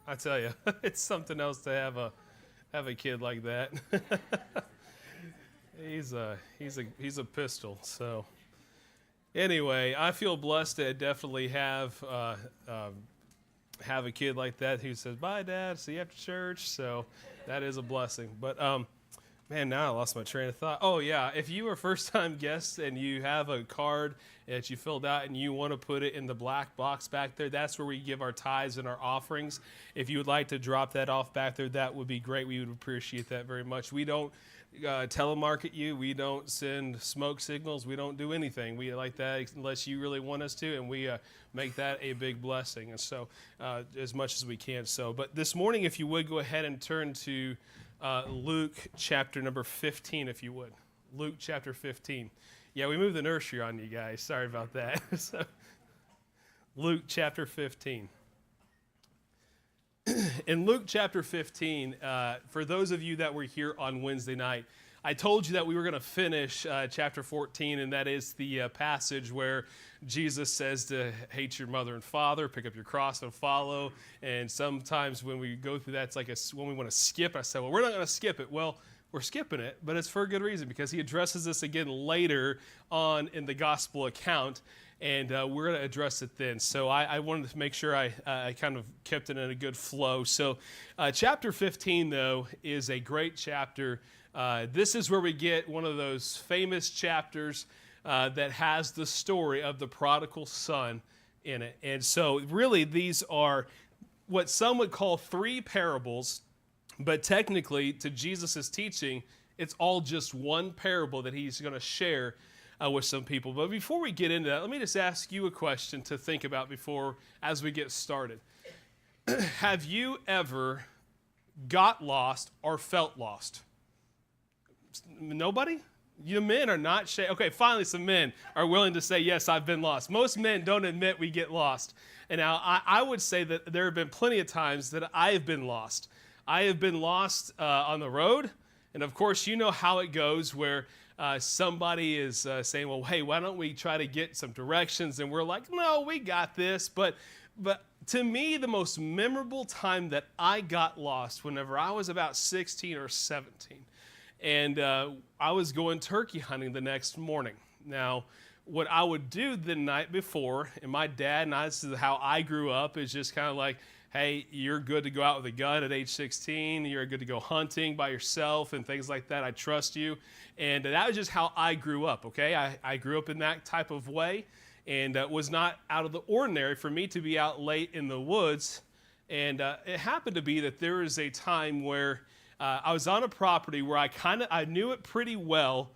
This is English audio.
I tell you, it's something else to have a kid like that. He's a pistol. So anyway, I feel blessed to definitely have a kid like that who says, "Bye, Dad. See you after church." So that is a blessing. But man, now I lost my train of thought. Oh yeah, if you are first time guests and you have a card that you filled out and you want to put it in the black box back there, that's where we give our tithes and our offerings. If you would like to drop that off back there, that would be great. We would appreciate that very much. We don't telemarket you. We don't send smoke signals. We don't do anything. We like that unless you really want us to, and we make that a big blessing. And so, as much as we can. So, but this morning, if you would go ahead and turn to Luke chapter number 15, if you would. Luke chapter 15. Yeah, we moved the nursery on you guys. Sorry about that. So, Luke chapter 15. In Luke chapter 15, for those of you that were here on Wednesday night, I told you that we were going to finish chapter 14, and that is the passage where Jesus says to hate your mother and father, pick up your cross and follow. And sometimes when we go through that, it's like when we want to skip, I said, well, we're not going to skip it. Well, we're skipping it, but it's for a good reason, because he addresses this again later on in the gospel account, and we're going to address it then. So I wanted to make sure I kind of kept it in a good flow. So chapter 15, though, is a great chapter. This is where we get one of those famous chapters that has the story of the prodigal son in it. And so really these are what some would call three parables, but technically to Jesus' teaching, it's all just one parable that he's going to share with some people. But before we get into that, let me just ask you a question to think about as we get started. Have you ever got lost or felt lost? Nobody? You men are not okay, finally some men are willing to say, yes, I've been lost. Most men don't admit we get lost. And now I would say that there have been plenty of times that I have been lost. I have been lost on the road. And of course, you know how it goes where somebody is saying, well, hey, why don't we try to get some directions? And we're like, no, we got this. But to me, the most memorable time that I got lost, whenever I was about 16 or 17, and I was going turkey hunting the next morning. Now, what I would do the night before, and my dad and I, this is how I grew up, is just kind of like, hey, you're good to go out with a gun at age 16. You're good to go hunting by yourself and things like that. I trust you. And that was just how I grew up, okay? I grew up in that type of way, and it was not out of the ordinary for me to be out late in the woods. And it happened to be that there was a time where I was on a property where I knew it pretty well,